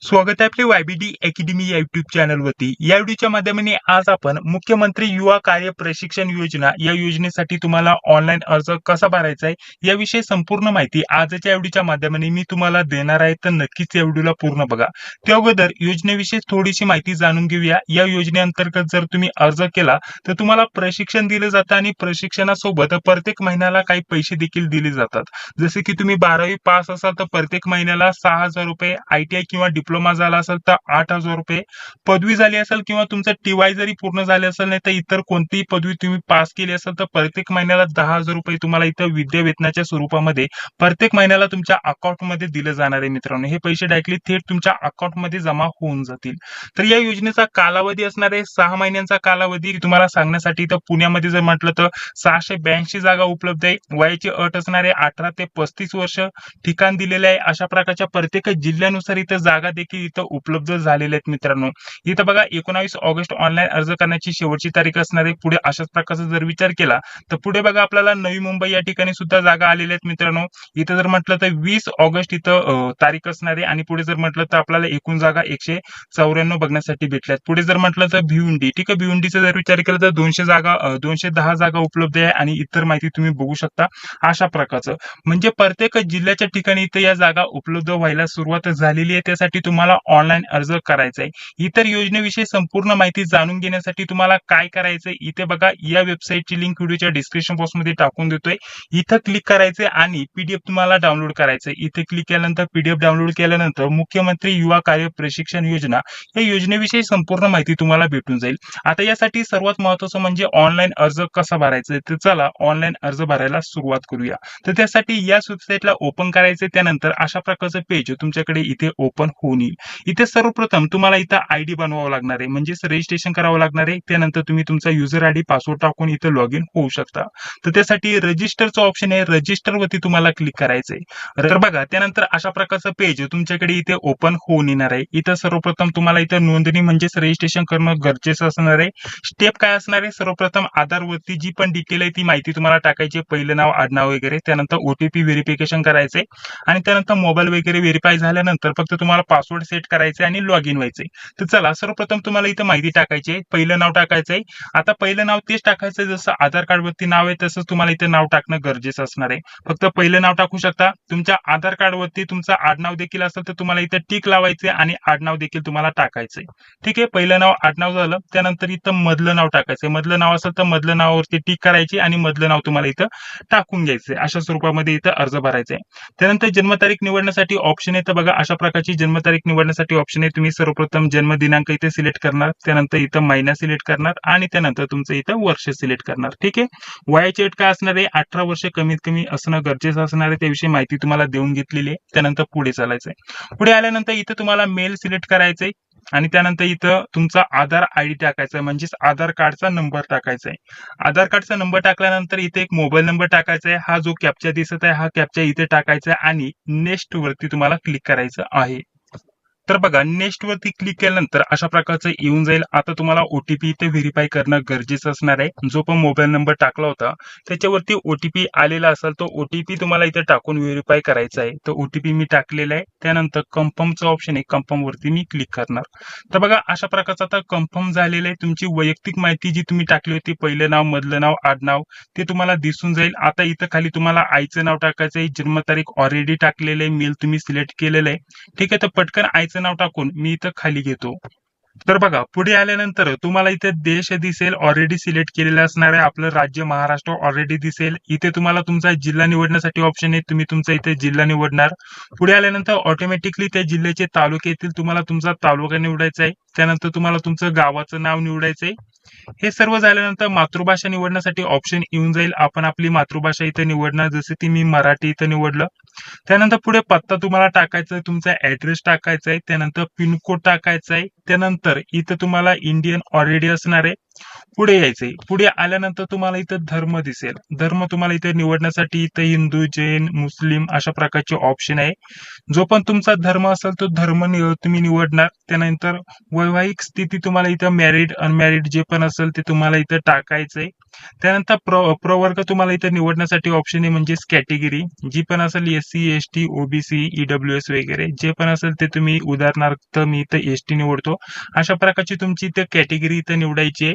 स्वागत आहे आपले YBD अकॅडमी या युट्यूब चॅनलवरती. या व्हिडिओच्या माध्यमाने आज आपण मुख्यमंत्री युवा कार्य प्रशिक्षण योजना या योजनेसाठी तुम्हाला ऑनलाईन अर्ज कसा भरायचा आहे याविषयी संपूर्ण माहिती आजच्या या व्हिडिओच्या माध्यमाने मी तुम्हाला देणार आहे. तर नक्कीच या व्हिडिओला पूर्ण बघा. त्या अगोदर योजनेविषयी थोडीशी माहिती जाणून घेऊया. या योजनेअंतर्गत जर तुम्ही अर्ज केला तर तुम्हाला प्रशिक्षण दिले जातं आणि प्रशिक्षणासोबत प्रत्येक महिन्याला काही पैसे देखील दिले जातात. जसे की तुम्ही 12वी पास असाल तर प्रत्येक महिन्याला 6,000 रुपये, ITI किंवा डिप्लोमा झाला असेल तर 8,000 रुपये, पदवी झाली असेल किंवा तुमचं TY जरी पूर्ण झाले असेल नाही तर इतर कोणतीही पदवी तुम्ही पास केली असेल तर प्रत्येक महिन्याला 10,000 रुपये तुम्हाला इथं विद्यावेतनाच्या स्वरूपामध्ये प्रत्येक महिन्याला तुमच्या अकाउंटमध्ये दिले जाणार आहे. मित्रांनो, हे पैसे डायरेक्टली थेट तुमच्या अकाउंटमध्ये जमा होऊन जातील. तर या योजनेचा कालावधी असणार आहे 6 महिन्यांचा कालावधी. तुम्हाला सांगण्यासाठी तर पुण्यामध्ये जर म्हटलं तर 682 जागा उपलब्ध आहे. वयाची अट असणार आहे 18 ते 35 वर्ष. ठिकाण दिलेले आहे. अशा प्रकारच्या प्रत्येक जिल्ह्यानुसार इथं जागा देखील इथं उपलब्ध झालेल्या आहेत. मित्रांनो, इथं बघा 19 ऑगस्ट ऑनलाईन अर्ज करण्याची शेवटची तारीख असणार आहे. पुढे अशाच प्रकारचा जर विचार केला तर पुढे बघा आपल्याला नवी मुंबई या ठिकाणी सुद्धा जागा आलेल्या आहेत. मित्रांनो, इथं जर म्हटलं तर 20 ऑगस्ट इथं तारीख असणार आहे आणि पुढे जर म्हटलं तर आपल्याला एकूण जागा 194 बघण्यासाठी भेटल्यात. पुढे जर म्हटलं तर भिवंडी, ठीक आहे, भिवंडीचा जर विचार केला तर 210 जागा उपलब्ध आहे आणि इतर माहिती तुम्ही बघू शकता. अशा प्रकारचं म्हणजे प्रत्येक जिल्ह्याच्या ठिकाणी इथे या जागा उपलब्ध व्हायला सुरुवात झालेली आहे. त्यासाठी तुम्हाला ऑनलाईन अर्ज करायचा आहे. इतर योजनेविषयी संपूर्ण माहिती जाणून घेण्यासाठी तुम्हाला काय करायचंय, इथे बघा या वेबसाईटची लिंक व्हिडिओच्या डिस्क्रिप्शन बॉक्स मध्ये टाकून देतोय. इथं क्लिक करायचंय आणि PDF तुम्हाला डाउनलोड करायचंय. इथे क्लिक केल्यानंतर PDF डाउनलोड केल्यानंतर मुख्यमंत्री युवा कार्य प्रशिक्षण योजना या योजनेविषयी संपूर्ण माहिती तुम्हाला भेटून जाईल. आता यासाठी सर्वात महत्त्वाचं म्हणजे ऑनलाईन अर्ज कसा भरायचा. तर चला ऑनलाईन अर्ज भरायला सुरुवात करूया. तर त्यासाठी या वेबसाईटला ओपन करायचे. त्यानंतर अशा प्रकारचं पेज तुमच्याकडे इथे ओपन होऊन येईल. इथे सर्वप्रथम तुम्हाला इथं ID बनवावं लागणार आहे, म्हणजेच रजिस्ट्रेशन करावं लागणार आहे. त्यानंतर तुम्ही तुमचा युजर ID पासवर्ड टाकून इथे लॉग इन होऊ शकता. तर त्यासाठी रजिस्टरचा ऑप्शन आहे, रजिस्टर वरती तुम्हाला क्लिक करायचंय. तर बघा त्यानंतर अशा प्रकारचं पेज तुमच्याकडे इथे ओपन होऊन येणार आहे. इथं सर्वप्रथम तुम्हाला इथं नोंदणी म्हणजेच रजिस्ट्रेशन करणं गरजेचं असणार आहे. स्टेप काय असणार आहे, सर्वप्रथम आधार वरती जी पण डिटेल आहे ती माहिती तुम्हाला टाकायची, पहिलं नाव, आडनाव वगैरे. त्यानंतर OTP व्हेरिफिकेशन करायचंय आणि त्यानंतर मोबाईल वगैरे व्हेरीफाय झाल्यानंतर फक्त तुम्हाला पासवर्ड सेट करायचे आणि लॉग इन व्हायचंय. तर चला सर्वप्रथम तुम्हाला इथं माहिती टाकायची आहे. पहिलं नाव टाकायचंय. आता पहिलं नाव तेच टाकायचंय जसं आधार कार्ड वरती नाव आहे तसंच तुम्हाला इथे नाव टाकणं गरजेचं असणार आहे. फक्त पहिलं नाव टाकू शकता. तुमच्या आधार कार्ड वरती तुमचं आडनाव देखील असेल तर तुम्हाला इथं टिक लावायचे आणि आडनाव देखील तुम्हाला टाकायचंय. ठीक आहे, पहिलं नाव आडनाव झालं. त्यानंतर इथं मधलं नाव टाकायचंय. मधलं नाव असेल तर मधलं नावावरती टिक करायची आणि मधलं नाव तुम्हाला इथं टाकून घ्यायचंय. अशा स्वरूपामध्ये इथं अर्ज भरायचा आहे. त्यानंतर जन्मतारीख निवडण्यासाठी ऑप्शन आहे. तर बघा अशा प्रकारची जन्मतारीख निवडण्यासाठी ऑप्शन आहे. तुम्ही सर्वप्रथम जन्म दिनांक इथे सिलेक्ट करणार, त्यानंतर इथं महिना सिलेक्ट करणार आणि त्यानंतर तुमचं इथं वर्ष सिलेक्ट करणार. ठीक आहे, वयाची अट काय असणार आहे, 18 वर्ष कमीत कमी असणं गरजेचं असणार आहे. त्याविषयी माहिती तुम्हाला देऊन घेतलेली आहे. त्यानंतर पुढे चालायचंय. पुढे आल्यानंतर इथं तुम्हाला मेल सिलेक्ट करायचंय आणि त्यानंतर इथं तुमचा आधार ID टाकायचा आहे, म्हणजेच आधार कार्डचा नंबर टाकायचा आहे. आधार कार्डचा नंबर टाकल्यानंतर इथे एक मोबाईल नंबर टाकायचा आहे. हा जो कॅप्चा दिसत आहे हा कॅप्चा इथे टाकायचा आहे आणि नेक्स्ट वरती तुम्हाला क्लिक करायचं आहे. तर बघा नेक्स्ट वरती क्लिक केल्यानंतर अशा प्रकारचं येऊन जाईल. आता तुम्हाला OTP इथे व्हेरीफाय करणं गरजेचं असणार आहे. जो पण मोबाईल नंबर टाकला होता त्याच्यावरती OTP आलेला असेल तो OTP तुम्हाला इथे टाकून व्हेरीफाय करायचा आहे. तो OTP मी टाकलेला आहे. त्यानंतर कन्फर्मचं ऑप्शन आहे, कन्फर्म वरती मी क्लिक करणार. तर बघा अशा प्रकारचं आता कन्फर्म झालेलं आहे. तुमची वैयक्तिक माहिती जी तुम्ही टाकली होती, पहिलं नाव, मधलं नाव, आडनाव, ते तुम्हाला दिसून जाईल. आता इथं खाली तुम्हाला आईचं नाव टाकायचं आहे. जन्मतारीख ऑलरेडी टाकलेलं आहे, मेल तुम्ही सिलेक्ट केलेलं आहे. ठीक आहे, तर पटकन आईचं नाव टाकून मी इथं खाली घेतो. तर बघा पुढे आल्यानंतर तुम्हाला इथे देश दिसेल, ऑलरेडी सिलेक्ट केलेलं असणार आहे. आपलं राज्य महाराष्ट्र ऑलरेडी दिसेल. इथे तुम्हाला तुमचा जिल्हा निवडण्यासाठी ऑप्शन आहे, तुम्ही तुमचा इथे जिल्हा निवडणार. पुढे आल्यानंतर ऑटोमॅटिकली त्या जिल्ह्याचे तालुके येतील, तुम्हाला तुमचा तालुका निवडायचा आहे. त्यानंतर तुम्हाला तुमचं गावाचं नाव निवडायचंय. हे सर्व झाल्यानंतर मातृभाषा निवडण्यासाठी ऑप्शन येऊन जाईल. आपण आपली मातृभाषा इथे निवडणार, जसे की मी मराठी इथं निवडलं. त्यानंतर पुढे पत्ता तुम्हाला टाकायचा आहे, तुमचा ऍड्रेस टाकायचा आहे, त्यानंतर पिनकोड टाकायचा आहे. त्यानंतर इथं तुम्हाला इंडियन ऑलरेडी असणार आहे. पुढे यायचंय. पुढे आल्यानंतर तुम्हाला इथं धर्म दिसेल. धर्म तुम्हाला इथे निवडण्यासाठी इथं हिंदू, जैन, मुस्लिम अशा प्रकारचे ऑप्शन आहे. जो पण तुमचा धर्म असेल तो धर्म तुम्ही निवडणार. त्यानंतर वैवाहिक स्थिती तुम्हाला इथं मॅरिड, अनमॅरिड जे पण असेल ते तुम्हाला इथं टाकायचंय. त्यानंतर प्रवर्ग तुम्हाला इथे निवडण्यासाठी ऑप्शन आहे म्हणजेच कॅटेगरी जी पण असेल SC ST OBC EWS वगैरे जे पण असेल ते तुम्ही उदाहरणार्थ मी इथं ST निवडतो. अशा प्रकारची तुमची इथे कॅटेगरी इथं निवडायची आहे.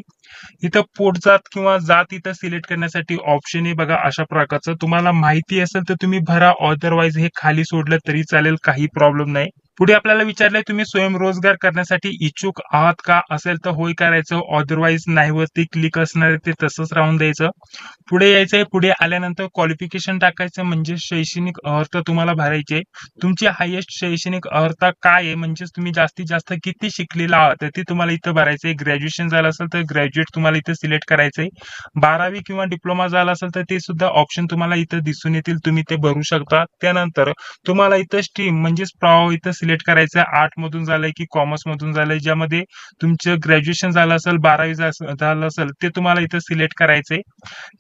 इथं पोटजात किंवा जात इथं सिलेक्ट करण्यासाठी ऑप्शन आहे बघा अशा प्रकारचं. तुम्हाला माहिती असेल तर तुम्ही भरा, अदरवाईज हे खाली सोडलं तरी चालेल, काही प्रॉब्लेम नाही. पुढे आपल्याला विचारलंय तुम्ही स्वयंरोजगार करण्यासाठी इच्छुक आहात का, असेल तर होय करायचं, अदरवाईज नाही वरती क्लिक असणार आहे ते तसंच राहून द्यायचं. पुढे यायचंय. पुढे आल्यानंतर क्वालिफिकेशन टाकायचं म्हणजे शैक्षणिक अर्हता तुम्हाला भरायचे. तुमची हायेस्ट शैक्षणिक अर्हता काय आहे म्हणजेच तुम्ही जास्तीत जास्त किती शिकलेला आहात तर ते तुम्हाला इथं भरायचंय. ग्रॅज्युएशन झालं असेल तर ग्रॅज्युएट तुम्हाला इथं सिलेक्ट करायचंय. 12वी किंवा डिप्लोमा झाला असेल तर ते सुद्धा ऑप्शन तुम्हाला इथं दिसून येतील, तुम्ही ते भरू शकता. त्यानंतर तुम्हाला इथं स्ट्रीम म्हणजेच प्रवाह इथं सिलेक्ट करायचं. आर्ट मधून झालंय की कॉमर्स मधून झालंय, ज्यामध्ये तुमचं ग्रॅज्युएशन झालं असेल 12वी झालं असेल ते तुम्हाला इथं सिलेक्ट करायचंय.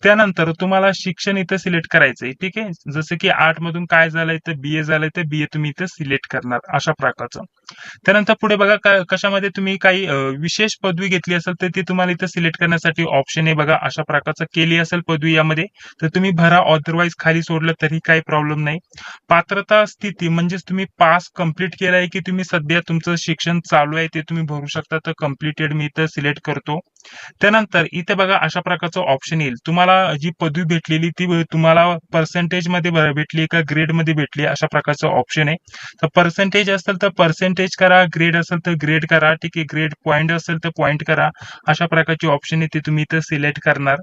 त्यानंतर तुम्हाला शिक्षण इथं सिलेक्ट करायचंय. ठीक आहे, जसं की आर्ट मधून काय झालंय तर BA झालंय तर BA तुम्ही इथं सिलेक्ट करणार अशा प्रकारचं. त्यानंतर पुढे बघा कशामध्ये तुम्ही काही विशेष पदवी घेतली असेल तर ती तुम्हाला इथं सिलेक्ट करण्यासाठी ऑप्शन आहे बघा अशा प्रकारचं. केली असेल पदवी यामध्ये तर तुम्ही भरा, अदरवाईज खाली सोडलं तरी काही प्रॉब्लेम नाही. पात्रता स्थिती म्हणजेच तुम्ही पास कंप्लीट केलाय की तुम्ही सध्या तुमचं शिक्षण चालू आहे ते तुम्ही भरू शकता. तर कम्प्लिटेड मी इथं सिलेक्ट करतो. त्यानंतर इथे बघा अशा प्रकारचं ऑप्शन येईल. तुम्हाला जी पदवी भेटलेली ती तुम्हाला पर्सेंटेज मध्ये भेटली का ग्रेड मध्ये भेटली अशा प्रकारचं ऑप्शन आहे. तर पर्सेंटेज असेल तर पर्सेंटेज करा, ग्रेड असेल तर ग्रेड करा. ठीक आहे, ग्रेड पॉईंट असेल तर पॉईंट करा. अशा प्रकारची ऑप्शन आहे ते तुम्ही इथं सिलेक्ट करणार.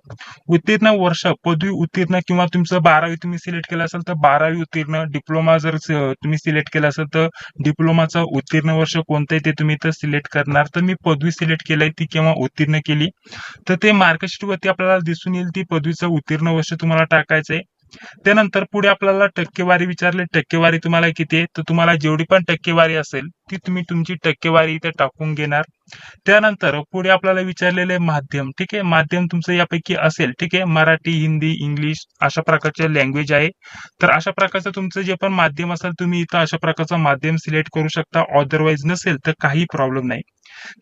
उत्तीर्ण वर्ष पदवी उत्तीर्ण किंवा तुमचं 12वी तुम्ही सिलेक्ट केलं असेल तर 12वी उत्तीर्ण. डिप्लोमा जर तुम्ही सिलेक्ट केलं असेल तर डिप्लोमाचं उत्तीर्ण वर्ष कोणतं आहे ते तुम्ही इथं सिलेक्ट करणार. तर मी पदवी सिलेक्ट केलंय ती केव्हा उत्तीर्ण केली तर ते मार्कशीट वरती आपल्याला दिसून येईल. ती पदवीचं उत्तीर्ण वर्ष तुम्हाला टाकायचंय. त्यानंतर पुढे आपल्याला टक्केवारी विचारले. टक्केवारी तुम्हाला किती आहे तर तुम्हाला जेवढी पण टक्केवारी असेल ती तुम्ही तुमची टक्केवारी इथे टाकून घेणार. त्यानंतर पुढे आपल्याला विचारलेले माध्यम. ठीक आहे, माध्यम तुमचं यापैकी असेल. ठीक आहे, मराठी, हिंदी, इंग्लिश अशा प्रकारचे लँग्वेज आहे. तर अशा प्रकारचं तुमचं जे पण माध्यम असेल तुम्ही इथं अशा प्रकारचं माध्यम सिलेक्ट करू शकता. अदरवाईज नसेल तर काही प्रॉब्लेम नाही.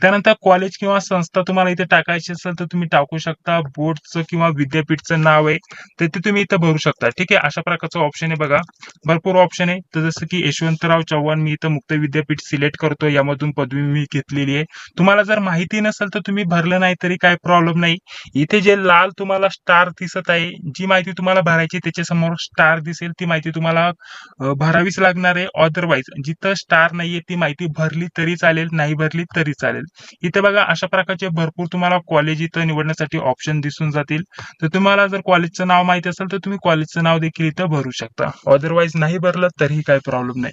त्यानंतर कॉलेज किंवा संस्था तुम्हाला इथे टाकायची असेल तर तुम्ही टाकू शकता. बोर्डचं किंवा विद्यापीठचं नाव आहे तर ते तुम्ही इथं भरू शकता. ठीक आहे, अशा प्रकारचं ऑप्शन आहे बघा, भरपूर ऑप्शन आहे. तर जसं की यशवंतराव चव्हाण मी इथं मुक्त विद्यापीठ सिलेक्ट करतो, यामधून पदवी मी घेतलेली आहे. तुम्हाला जर माहिती नसेल तर तुम्ही भरलं नाही तरी काय प्रॉब्लेम नाही. इथे जे लाल तुम्हाला स्टार दिसत आहे, जी माहिती तुम्हाला भरायची त्याच्या समोर स्टार दिसेल ती माहिती तुम्हाला भरावीच लागणार आहे. अदरवाईज जिथं स्टार नाहीये ती माहिती भरली तरी चालेल, नाही भरली तरी चालेल. इथे बघा अशा प्रकारचे भरपूर तुम्हाला कॉलेज इथं निवडण्यासाठी ऑप्शन दिसून जातील. तर तुम्हाला जर कॉलेजचं नाव माहिती असेल तर तुम्ही कॉलेजचं नाव देखील इथं भरू शकता. अदरवाईज नाही भरलं तरीही काही प्रॉब्लेम नाही.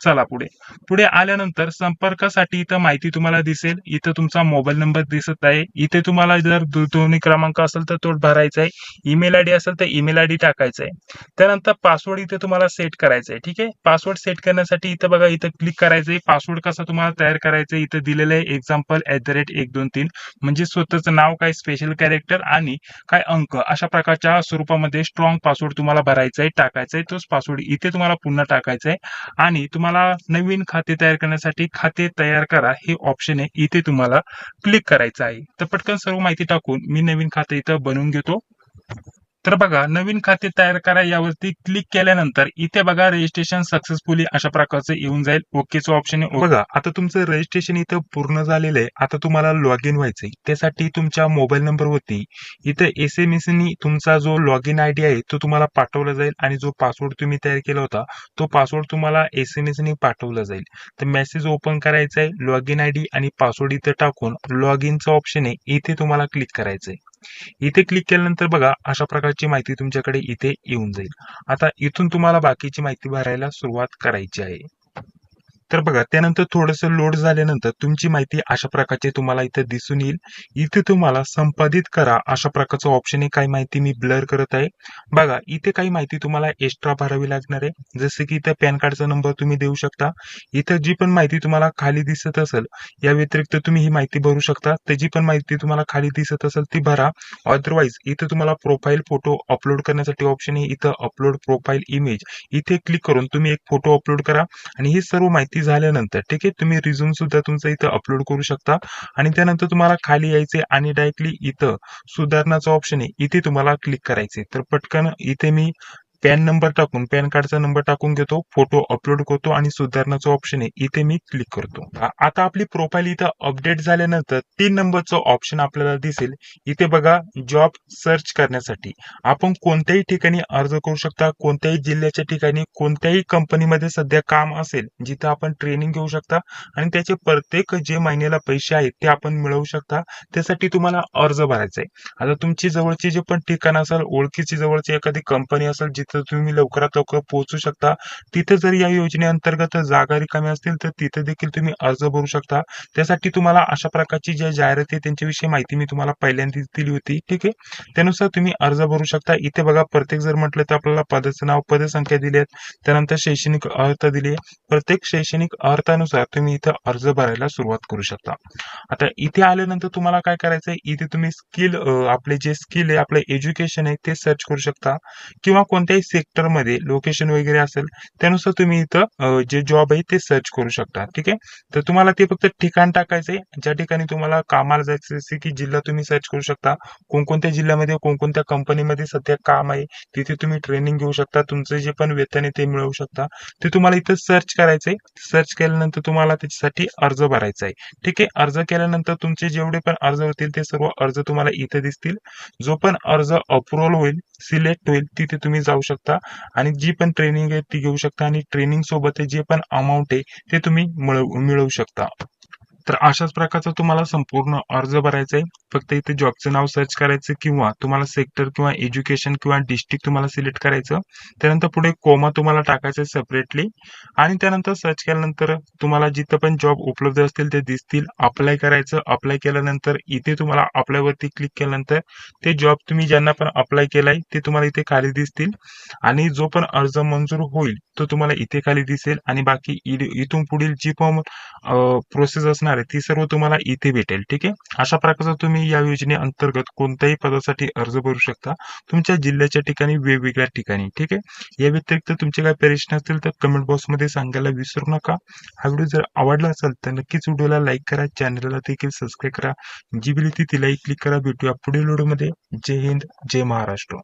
चला पुढे पुढे आल्यानंतर संपर्कासाठी इथं माहिती तुम्हाला दिसेल. इथं तुमचा मोबाईल नंबर दिसत आहे. इथे तुम्हाला जर दोन्ही क्रमांक असेल तर तो भरायचा आहे. ईमेल आयडी असेल तर ईमेल आयडी टाकायचा आहे. त्यानंतर पासवर्ड इथे तुम्हाला सेट करायचा आहे. ठीक आहे, पासवर्ड सेट करण्यासाठी इथं बघा इथं क्लिक करायचं आहे. पासवर्ड कसा तुम्हाला तयार करायचा आहे इथं दिलेलं आहे. एक्झाम्पल @123 म्हणजे स्वतःचं नाव, काय स्पेशल कॅरेक्टर आणि काय अंक अशा प्रकारच्या स्वरूपामध्ये स्ट्रॉंग पासवर्ड तुम्हाला भरायचा आहे, टाकायचा आहे. तोच पासवर्ड इथे तुम्हाला पुन्हा टाकायचा आहे. आणि तुम्हाला नवीन खाते तयार करण्यासाठी खाते तयार करा हे ऑप्शन आहे, इथे तुम्हाला क्लिक करायचं आहे. तर पटकन सर्व माहिती टाकून मी नवीन खाते इथं बनवून घेतो. तर बघा नवीन खाते तयार करा यावरती क्लिक केल्यानंतर इथे बघा रजिस्ट्रेशन सक्सेसफुली अशा प्रकारचं येऊन जाईल. ओकेचं ऑप्शन आहे. बघा आता तुमचं रजिस्ट्रेशन इथं पूर्ण झालेलं आहे. आता तुम्हाला लॉग इन व्हायचंय. त्यासाठी तुमच्या मोबाईल नंबरवरती इथे SMS नी तुमचा जो लॉग इन ID आहे तो तुम्हाला पाठवला जाईल आणि जो पासवर्ड तुम्ही तयार केला होता तो पासवर्ड तुम्हाला SMS नी पाठवला जाईल. तर मेसेज ओपन करायचा आहे, लॉग इन ID आणि पासवर्ड इथे टाकून लॉग इनचं ऑप्शन आहे इथे तुम्हाला क्लिक करायचंय. इथे क्लिक केल्यानंतर बघा अशा प्रकारची माहिती तुमच्याकडे इथे येऊन जाईल. आता इथून तुम्हाला बाकीची माहिती भरायला सुरुवात करायची आहे. तर बघा त्यानंतर थोडंसं लोड झाल्यानंतर तुमची माहिती अशा प्रकारचे तुम्हाला इथे दिसून येईल. इथे तुम्हाला संपादित करा अशा प्रकारचं ऑप्शन आहे. काही माहिती मी ब्लर करत आहे. बघा इथे काही माहिती तुम्हाला एक्स्ट्रा भरावी लागणार आहे. जसं की इथं पॅन कार्डचा नंबर तुम्ही देऊ शकता. इथं जी पण माहिती तुम्हाला खाली दिसत असेल या व्यतिरिक्त तुम्ही ही माहिती भरू शकता. त्याची पण माहिती तुम्हाला खाली दिसत असेल ती भरा. अदरवाईज इथे तुम्हाला प्रोफाईल फोटो अपलोड करण्यासाठी ऑप्शन आहे. इथं अपलोड प्रोफाईल इमेज इथे क्लिक करून तुम्ही एक फोटो अपलोड करा आणि ही सर्व माहिती भरती झाल्यानंतर ठीक आहे तुम्ही रिझ्यूम सुद्धा तुमचा इथं अपलोड करू शकता आणि त्यानंतर तुम्हाला खाली यायचे आणि डायरेक्टली इथं सुधारणाचा ऑप्शन आहे इथे तुम्हाला क्लिक करायचे. तर पटकन इथे मी पॅन नंबर टाकून पॅन कार्डचा नंबर टाकून घेतो, फोटो अपलोड करतो आणि सुधारणाचं ऑप्शन आहे इथे मी क्लिक करतो. आता आपली प्रोफाईल इथं अपडेट झाल्यानंतर 3 नंबरचं ऑप्शन आपल्याला दिसेल. इथे बघा जॉब सर्च करण्यासाठी आपण कोणत्याही ठिकाणी अर्ज करू शकता, कोणत्याही जिल्ह्याच्या ठिकाणी कोणत्याही कंपनीमध्ये सध्या काम असेल जिथं आपण ट्रेनिंग घेऊ शकता आणि त्याचे प्रत्येक जे महिन्याला पैसे आहेत ते आपण मिळवू शकता. त्यासाठी तुम्हाला अर्ज भरायचा आहे. आता तुमची जवळची जे पण ठिकाण असेल, ओळखीची जवळची एखादी कंपनी असेल जिथं तुम्ही लवकरात लवकर पोहोचू शकता, तिथे जर या योजनेअंतर्गत जागा रिकाम्या असतील तर तिथे देखील तुम्ही अर्ज भरू शकता. त्यासाठी तुम्हाला अशा प्रकारची ज्या जाहिराती आहे त्यांच्याविषयी माहिती मी तुम्हाला पहिल्यांदाच दिली होती. ठीक आहे, त्यानुसार तुम्ही अर्ज भरू शकता. इथे बघा प्रत्येक जर म्हटलं तर आपल्याला पदाचं नाव, पदसंख्या दिली आहेत, त्यानंतर शैक्षणिक अर्हता दिली आहे. प्रत्येक शैक्षणिक अर्थानुसार तुम्ही इथं अर्ज भरायला सुरुवात करू शकता. आता इथे आल्यानंतर तुम्हाला काय करायचंय, इथे तुम्ही स्किल आपले जे स्किल आहे, आपलं एज्युकेशन आहे ते सर्च करू शकता किंवा कोणत्याही सेक्टरमध्ये लोकेशन वगैरे असेल त्यानुसार तुम्ही इथं जे जॉब आहे ते सर्च करू शकता. ठीक आहे, तर तुम्हाला ते फक्त ठिकाण टाकायचंय ज्या ठिकाणी तुम्हाला कामाला जायचं असेल की जिल्हा तुम्ही सर्च करू शकता. कोणकोणत्या जिल्ह्यामध्ये कोणकोणत्या कंपनीमध्ये सध्या काम आहे तिथे तुम्ही ट्रेनिंग घेऊ शकता. तुमचं जे पण वेतन आहे ते मिळवू शकता. ते तुम्हाला इथं सर्च करायचंय. सर्च केल्यानंतर तुम्हाला त्याच्यासाठी अर्ज भरायचा आहे. ठीक आहे, अर्ज केल्यानंतर तुमचे जेवढे पण अर्ज होतील ते सर्व अर्ज तुम्हाला इथे दिसतील. जो पण अर्ज अप्रुव्हल होईल, सिलेक्ट होईल तिथे तुम्ही जाऊ शकता आणि जी पण ट्रेनिंग आहे ती घेऊ शकता आणि ट्रेनिंग सोबत जे पण अमाऊंट आहे ते तुम्ही मिळवू शकता. तर अशाच प्रकारचा तुम्हाला संपूर्ण अर्ज भरायचा आहे. फक्त इथे जॉबचं नाव सर्च करायचं किंवा तुम्हाला सेक्टर किंवा एज्युकेशन किंवा डिस्ट्रिक्ट तुम्हाला सिलेक्ट करायचं. त्यानंतर पुढे कोमा तुम्हाला टाकायचं सेपरेटली आणि त्यानंतर सर्च केल्यानंतर तुम्हाला जिथं पण जॉब उपलब्ध असतील ते दिसतील. अप्लाय करायचं. अप्लाय केल्यानंतर इथे तुम्हाला अप्लायवरती क्लिक केल्यानंतर ते जॉब तुम्ही ज्यांना पण अप्लाय केलाय ते तुम्हाला इथे खाली दिसतील आणि जो पण अर्ज मंजूर होईल तो तुम्हाला इथे खाली दिसेल आणि बाकी इथून पुढील जी पण प्रोसेस असणार आहे ती सर्व तुम्हाला इथे भेटेल. ठीक आहे, अशा प्रकारचा तुम्ही या योजनेअंतर्गत कोणत्याही पदासाठी अर्ज भरू शकता तुमच्या जिल्ह्याच्या ठिकाणी, वेगवेगळ्या ठिकाणी. ठीक आहे, या व्यतिरिक्त तुमचे काय प्रश्न असतील तर कमेंट बॉक्समध्ये सांगायला विसरू नका. हा व्हिडिओ जर आवडला असेल तर नक्कीच व्हिडिओला लाईक करा, चॅनलला देखील सबस्क्राईब करा, जी बिल ती तिलाही क्लिक करा. भेटूया पुढील व्हिडिओमध्ये. जय हिंद, जय महाराष्ट्र.